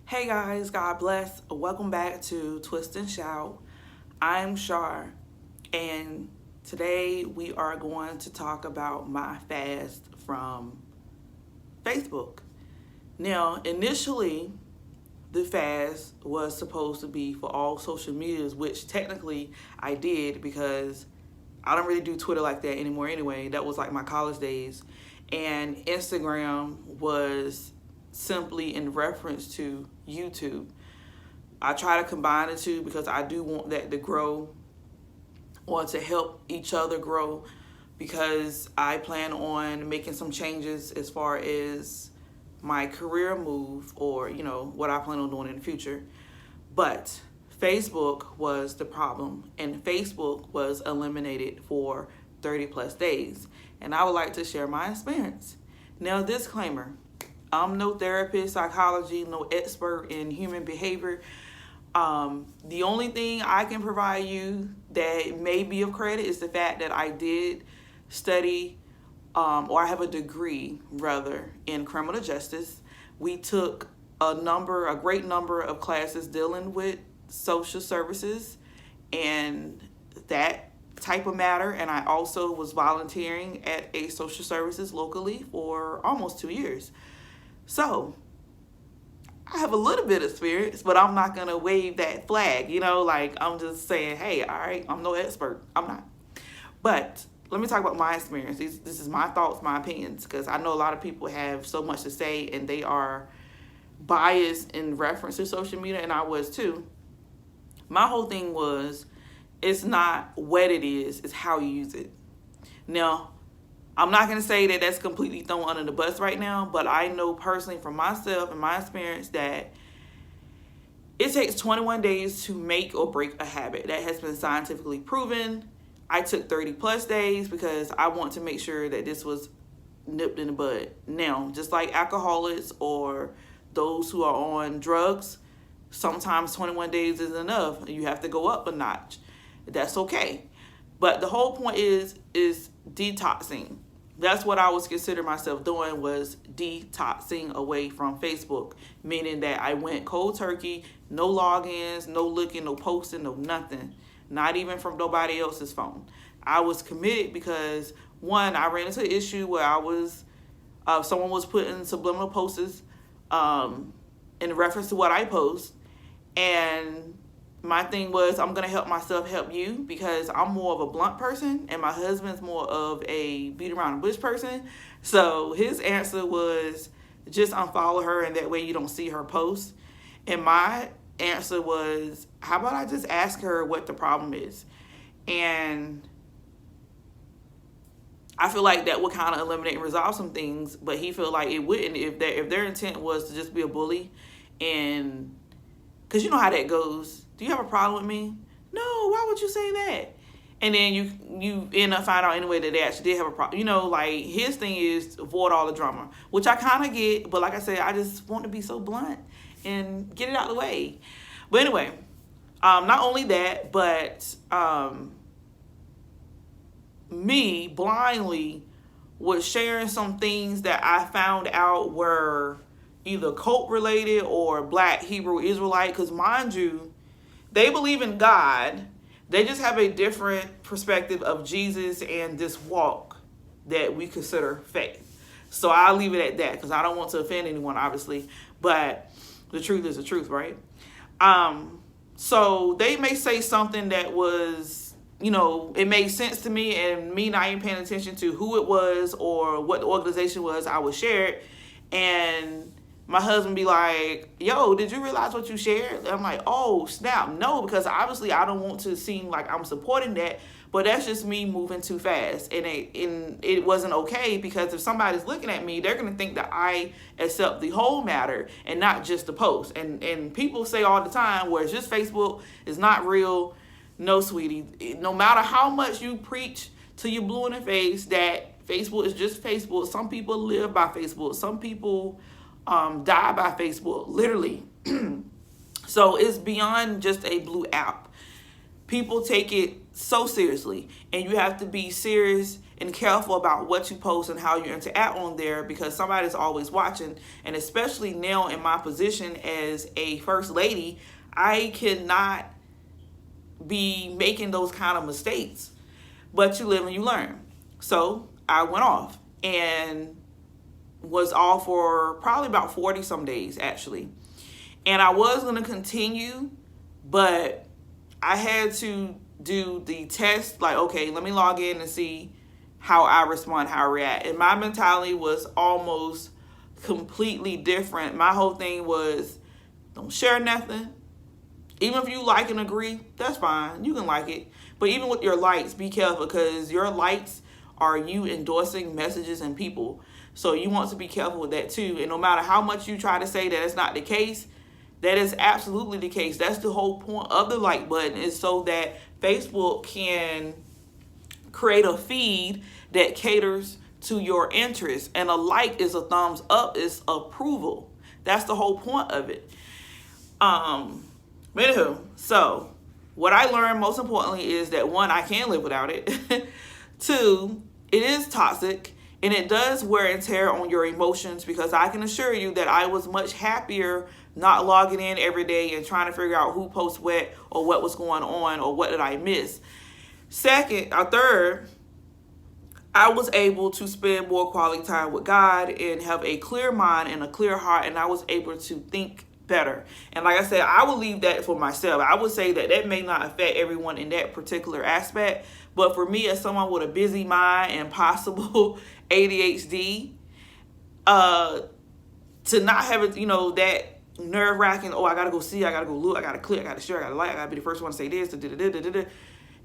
Hey guys, God bless. Welcome back to Twist and Shout. I'm Shar, and today we are going to talk about my fast from Facebook. Now, initially, the fast was supposed to be for all social medias, which technically I did because I don't really do Twitter like that anymore anyway. That was like my college days. And Instagram was simply in reference to YouTube. I try to combine the two because I do want that to grow or to help each other grow, because I plan on making some changes as far as my career move, or what I plan on doing in the future. But Facebook was the problem, and Facebook was eliminated for 30 plus days, and I would like to share my experience. Now, disclaimer, I'm no therapist, psychology, no expert in human behavior. The only thing I can provide you that may be of credit is the fact that I did study, or I have a degree rather, in criminal justice. We took a great number of classes dealing with social services and that type of matter. And I also was volunteering at a social services locally for almost 2 years. So I have a little bit of experience, but I'm not going to wave that flag, I'm just saying, hey, all right, I'm no expert. I'm not. But let me talk about my experience. This is my thoughts, my opinions, because I know a lot of people have so much to say and they are biased in reference to social media, and I was too. My whole thing was, it's not what it is, it's how you use it. Now, I'm not going to say that that's completely thrown under the bus right now, but I know personally from myself and my experience that it takes 21 days to make or break a habit. That has been scientifically proven. I took 30 plus days because I want to make sure that this was nipped in the bud. Now, just like alcoholics or those who are on drugs, sometimes 21 days is enough. You have to go up a notch. That's okay. But the whole point is detoxing. That's what I was considering myself doing, was detoxing away from Facebook, meaning that I went cold turkey, no logins, no looking, no posting, no nothing, not even from nobody else's phone. I was committed because, one, I ran into an issue where someone was putting subliminal posts in reference to what I post, and my thing was, I'm going to help myself help you, because I'm more of a blunt person and my husband's more of a beat around the bush person. So his answer was, just unfollow her and that way you don't see her post. And my answer was, how about I just ask her what the problem is? And I feel like that would kind of eliminate and resolve some things, but he felt like it wouldn't if their intent was to just be a bully. And because you know how that goes. Do you have a problem with me? No, why would you say that? And then you end up finding out anyway that they actually did have a problem. Like his thing is to avoid all the drama, which I kind of get. But like I said, I just want to be so blunt and get it out of the way. But anyway, not only that, but me blindly was sharing some things that I found out were either cult related or Black Hebrew Israelite. Because mind you, they believe in God. They just have a different perspective of Jesus and this walk that we consider faith. So I'll leave it at that because I don't want to offend anyone, obviously. But the truth is the truth, right? So they may say something that was, it made sense to me, and me not even paying attention to who it was or what the organization was, I would share it. And my husband be like, yo, did you realize what you shared? And I'm like, oh, snap. No, because obviously I don't want to seem like I'm supporting that, but that's just me moving too fast. And it wasn't okay, because if somebody's looking at me, they're going to think that I accept the whole matter and not just the post. And people say all the time, where it's just Facebook, is not real. No, sweetie. No matter how much you preach till you're blue in the face that Facebook is just Facebook, some people live by Facebook. Some people die by Facebook, literally. So it's beyond just a blue app. people take it so seriously, and you have to be serious and careful about what you post and how you interact on there, because somebody's always watching. And especially now in my position as a first lady, I cannot be making those kind of mistakes. But you live and you learn. So I went off and was off for probably about 40 some days, actually. And I was going to continue, but I had to do the test. Like, okay, let me log in and see how I respond, how I react. And my mentality was almost completely different. My whole thing was, don't share nothing. Even if you like and agree, that's fine. You can like it. But even with your likes, be careful, because your likes are you endorsing messages and people. So you want to be careful with that too. And no matter how much you try to say that it's not the case, that is absolutely the case. That's the whole point of the like button, is so that Facebook can create a feed that caters to your interests. And a like is a thumbs up, is approval. That's the whole point of it. Anywho, so what I learned most importantly is that, one, I can't live without it. Two, it is toxic, and it does wear and tear on your emotions, because I can assure you that I was much happier not logging in every day and trying to figure out who posts what, or what was going on, or what did I miss. Third, I was able to spend more quality time with God and have a clear mind and a clear heart, and I was able to think better. And like I said, I will leave that for myself. I would say that may not affect everyone in that particular aspect, but for me, as someone with a busy mind and possible ADHD, to not have it, that nerve-wracking, I gotta go see, I gotta go look, I gotta click, I gotta share, I gotta like, I gotta be the first one to say this,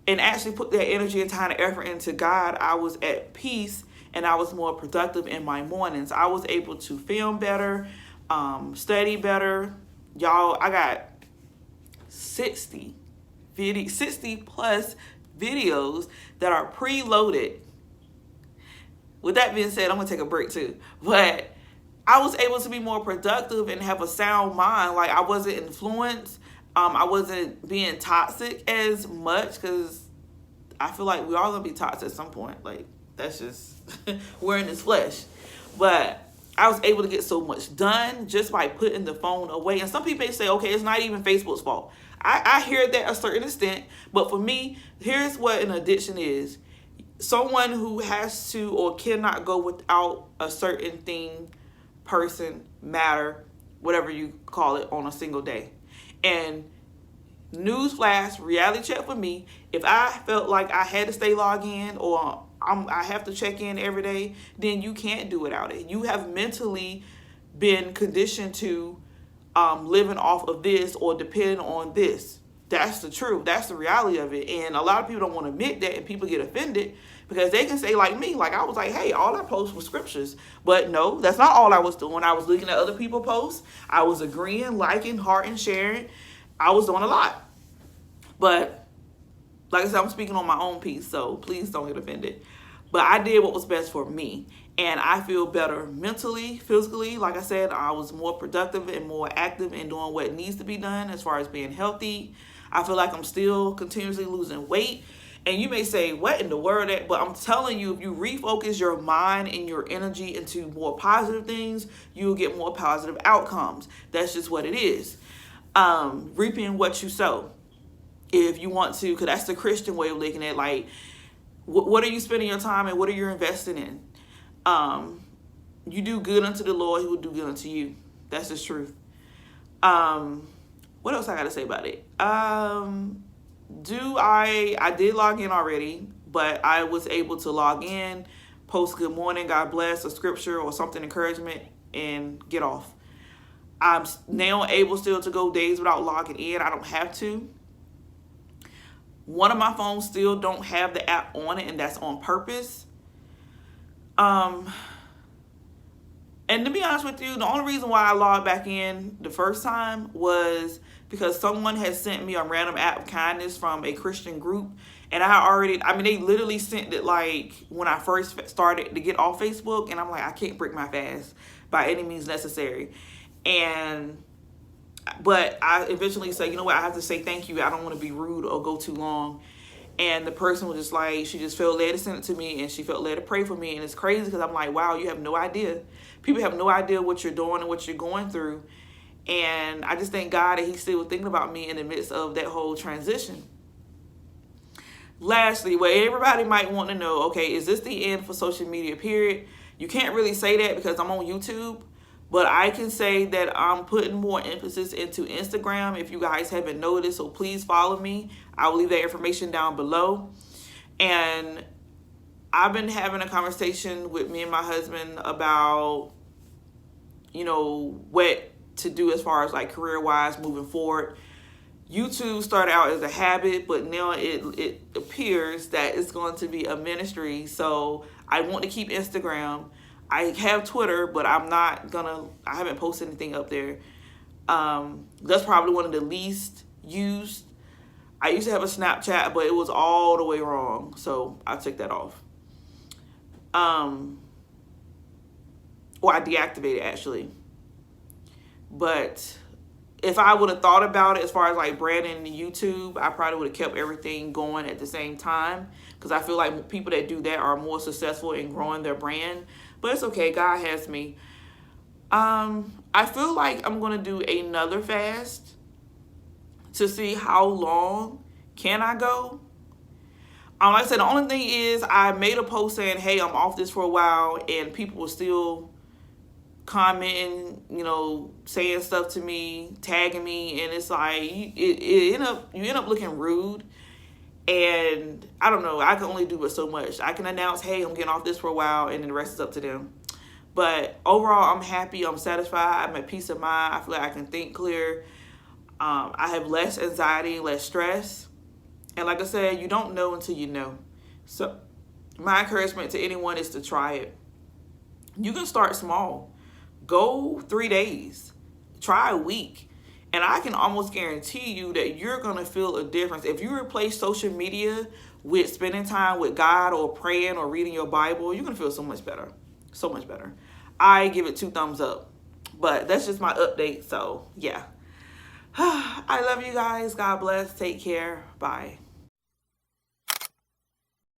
and actually put that energy and time and effort into God, I was at peace, and I was more productive in my mornings. I was able to film better, study better. Y'all, I got 60 plus videos that are preloaded. With that being said, I'm gonna take a break too. But I was able to be more productive and have a sound mind. Like, I wasn't influenced. I wasn't being toxic as much, because I feel like we all gonna be toxic at some point. Like, that's just we're in this flesh. But I was able to get so much done just by putting the phone away. And some people say, okay, it's not even Facebook's fault. I hear that a certain extent, but for me, here's what an addiction is. Someone who has to or cannot go without a certain thing, person, matter, whatever you call it, on a single day. And newsflash, reality check for me, if I felt like I had to stay logged in, or I have to check in every day, then you can't do without it. You have mentally been conditioned to living off of this or depending on this. That's the truth. That's the reality of it. And a lot of people don't want to admit that, and people get offended because they can say, like me, like I was like, hey, all I post was scriptures. But no, that's not all I was doing. I was looking at other people posts. I was agreeing, liking, hearting, sharing. I was doing a lot. But like I said, I'm speaking on my own piece, so please don't get offended. But I did what was best for me. And I feel better mentally, physically. Like I said, I was more productive and more active in doing what needs to be done as far as being healthy. I feel like I'm still continuously losing weight. And you may say, what in the world? But I'm telling you, if you refocus your mind and your energy into more positive things, you'll get more positive outcomes. That's just what it is. Reaping what you sow. If you want to, because that's the Christian way of looking at, like, what are you spending your time and what are you investing in? You do good unto the Lord, He will do good unto you. That's the truth. What else I gotta say about it? I did log in already, but I was able to log in, post good morning, God bless, a scripture or something encouragement, and get off. I'm now able still to go days without logging in. I don't have to. One of my phones still don't have the app on it, and that's on purpose. And to be honest with you, the only reason why I logged back in the first time was because someone had sent me a random act of kindness from a Christian group. And they literally sent it like when I first started to get off Facebook. And I'm like, I can't break my fast by any means necessary. And But I eventually say, you know what, I have to say thank you. I don't want to be rude or go too long. And the person was just like, she just felt led to send it to me, and she felt led to pray for me. And it's crazy because I'm like, wow, you have no idea. People have no idea what you're doing and what you're going through. And I just thank God that He's still thinking about me in the midst of that whole transition. Lastly, what everybody might want to know, okay, is this the end for social media, period? You can't really say that because I'm on YouTube. But I can say that I'm putting more emphasis into Instagram, if you guys haven't noticed. So please follow me. I will leave that information down below. And I've been having a conversation with me and my husband about, you know, what to do as far as like career-wise moving forward. YouTube started out as a habit, but now it appears that it's going to be a ministry. So I want to keep Instagram. I have Twitter, but I haven't posted anything up there. That's probably one of the least used. I used to have a Snapchat, but it was all the way wrong. So I took that off. Or I deactivated actually. But if I would have thought about it as far as like branding YouTube, I probably would have kept everything going at the same time. Because I feel like people that do that are more successful in growing their brand. But it's okay. God has me. I feel like I'm going to do another fast to see how long can I go. Like I said, the only thing is I made a post saying, hey, I'm off this for a while. And people were still commenting, you know, saying stuff to me, tagging me. And it's like, you end up looking rude. And I don't know, I can only do it so much. I can announce, hey, I'm getting off this for a while, and then the rest is up to them. But overall, I'm happy, I'm satisfied, I'm at peace of mind. I feel like I can think clear. I have less anxiety, less stress. And like I said, you don't know until you know. So my encouragement to anyone is to try it. You can start small. Go 3 days. Try a week. And I can almost guarantee you that you're going to feel a difference. If you replace social media with spending time with God or praying or reading your Bible, you're going to feel so much better. So much better. I give it 2 thumbs up. But that's just my update. So, yeah. I love you guys. God bless. Take care. Bye.